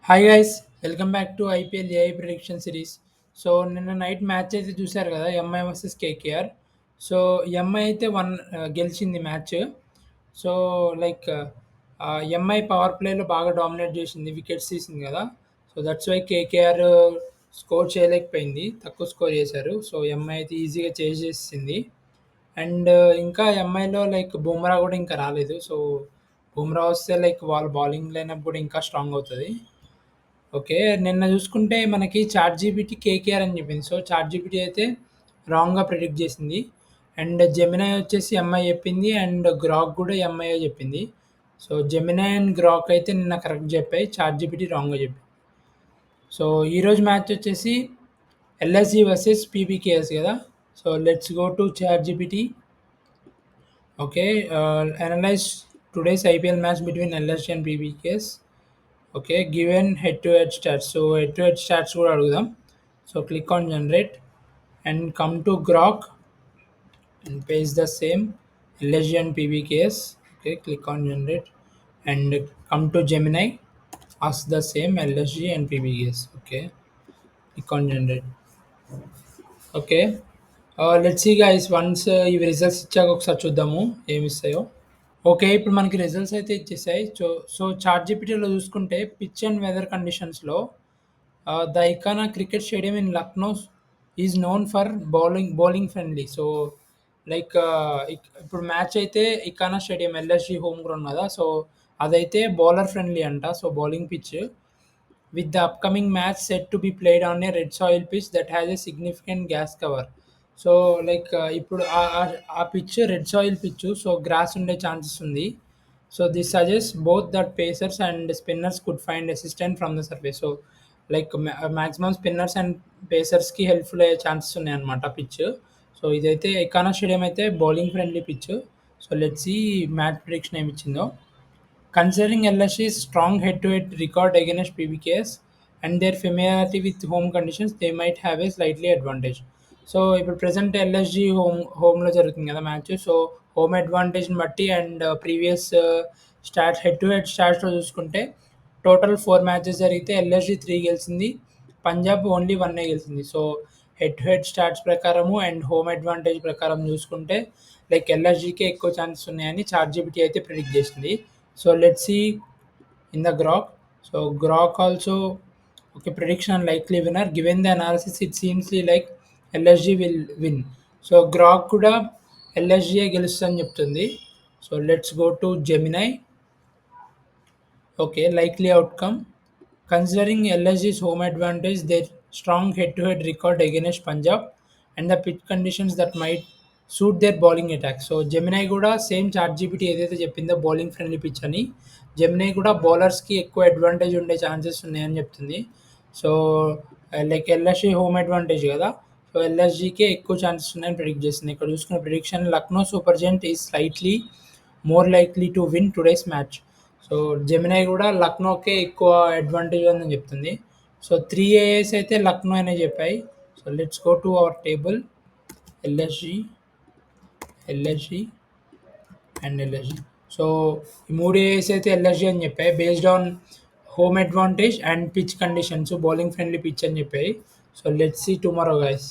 Hi guys, welcome back to IPL AI prediction series. So నిన్న night match అయితే చూశారు కదా, MI versus KKR. So MI అయితే గెలిచింది match. So like MI power ప్లేలో బాగా డామినేట్ చేసింది, వికెట్స్ తీసింది కదా. So that's why KKR score చేయలేకపోయింది, తక్కువ స్కోర్ చేశారు. సో ఎంఐ అయితే ఈజీగా చేసేసింది. అండ్ ఇంకా ఎంఐలో లైక్ బుమ్రా కూడా ఇంకా రాలేదు. సో బుమ్రా వస్తే లైక్ వాళ్ళ బౌలింగ్ లైనప్ కూడా ఇంకా స్ట్రాంగ్ అవుతుంది. ఓకే. నిన్న చూసుకుంటే మనకి చాట్‌జీపీటీ కేకేఆర్ అని చెప్పింది. సో, చాట్‌జీపీటీ అయితే రాంగ్‌గా ప్రిడిక్ట్ చేసింది. అండ్ జెమినై వచ్చేసి ఎంఐ చెప్పింది. అండ్ గ్రాక్ కూడా ఎంఐయే చెప్పింది. సో, జెమినై అండ్ గ్రాక్ అయితే నిన్న కరెక్ట్ చెప్పాయి. చాట్‌జీపీటీ రాంగ్‌గా చెప్పింది. సో, ఈరోజు మ్యాచ్ వచ్చేసి ఎల్ఎస్జీ వర్సెస్ పీబీకేఎస్ కదా. So, let's go to ChatGPT. Okay. Analyse today's IPL match between LSG and PBKS. Okay. Given head to head stats. So, head to head stats కూడా అడుగుదాం. So, click on generate and come to Grok and paste the same LSG and PBKS. Okay, click on generate and come to Gemini. Ask the same LSG and PBKS. Okay, click on generate. Okay. Let's see guys, once ఇవి results ఇచ్చాక ఒకసారి చూద్దాము ఏమి ఇస్తాయో. Okay. ఇప్పుడు మనకి results అయితే ఇచ్చేసాయి. చాట్‌జీపీటీలో చూసుకుంటే పిచ్ అండ్ వెదర్ కండిషన్స్‌లో the Ekana cricket stadium in Lucknow is known for bowling friendly. So like ఇప్పుడు మ్యాచ్ అయితే Ekana stadium LSG home ground కదా. సో అదైతే బౌలర్ ఫ్రెండ్లీ అంట. So bowling pitch with the upcoming match set to be played on a red soil pitch that has a significant gas cover. So like ఇప్పుడు ఆ pitch red soil pitch. So grass ఉండే chances ఉంది. So this suggest both that pacers and spinners could find assistant from the surface. So like maximum spinners and పేసర్స్కి helpful అయ్యే chances ఉన్నాయన్నమాట pitch. So ఇదైతే Ekana stadium అయితే bowling friendly pitch. So let's ఈ match prediction ఏమి ఇచ్చిందో. Considering LSU's strong head-to-head record against PBKS and their familiarity with home conditions, they might have a slightly advantage. So ఇప్పుడు present LSG హోమ్లో జరుగుతుంది కదా match. So home అడ్వాంటేజ్ని బట్టి and previous head to head స్టాట్స్లో చూసుకుంటే టోటల్ 4 మ్యాచెస్ జరిగితే LSG 3 గెలిచింది, పంజాబ్ ఓన్లీ 1 గెలిచింది. So head to head stats ప్రకారము అండ్ హోమ్ అడ్వాంటేజ్ ప్రకారం చూసుకుంటే లైక్ ఎల్ఎస్జీకే ఎక్కువ ఛాన్సెస్ ఉన్నాయని చాట్‌జీపీటీ అయితే ప్రిడిక్ట్ చేసింది. So let's see in the Grok. So Grok also, okay, prediction likely winner. Given the analysis, it seems like LSG will win. So Grok కూడా LSG గెలుస్తుందని చెప్తుంది. So let's go to Gemini. Okay, likely outcome. Considering LSG's home advantage, their strong head-to-head record against Punjab, and the pitch conditions that might suit there bowling attack. So Gemini కూడా same ChatGPT ఏదైతే చెప్పిందో bowling friendly pitch అని, Gemini కూడా బౌలర్స్‌కి ఎక్కువ advantage ఉండే chances ఉన్నాయని చెప్తుంది. So like LSG home advantage కదా. సో ఎల్ఎస్జీకే ఎక్కువ ఛాన్సెస్ ఉన్నాయని ప్రిడిక్ట్ చేస్తుంది. ఇక్కడ చూసుకున్న prediction Lucknow super giant is slightly more likely to win today's match. So Gemini కూడా లక్నోకే ఎక్కువ అడ్వాంటేజ్ ఉందని చెప్తుంది. సో 3 ఏఎస్ అయితే లక్నో అనే చెప్పాయి. So let's go to our table. LSG and LSG. So ఈ 3 ఏఎస్ అయితే ఎల్ఎస్జీ అని చెప్పాయి based on home advantage and pitch conditions, bowling friendly pitch అని చెప్పాయి. So let's see tomorrow guys.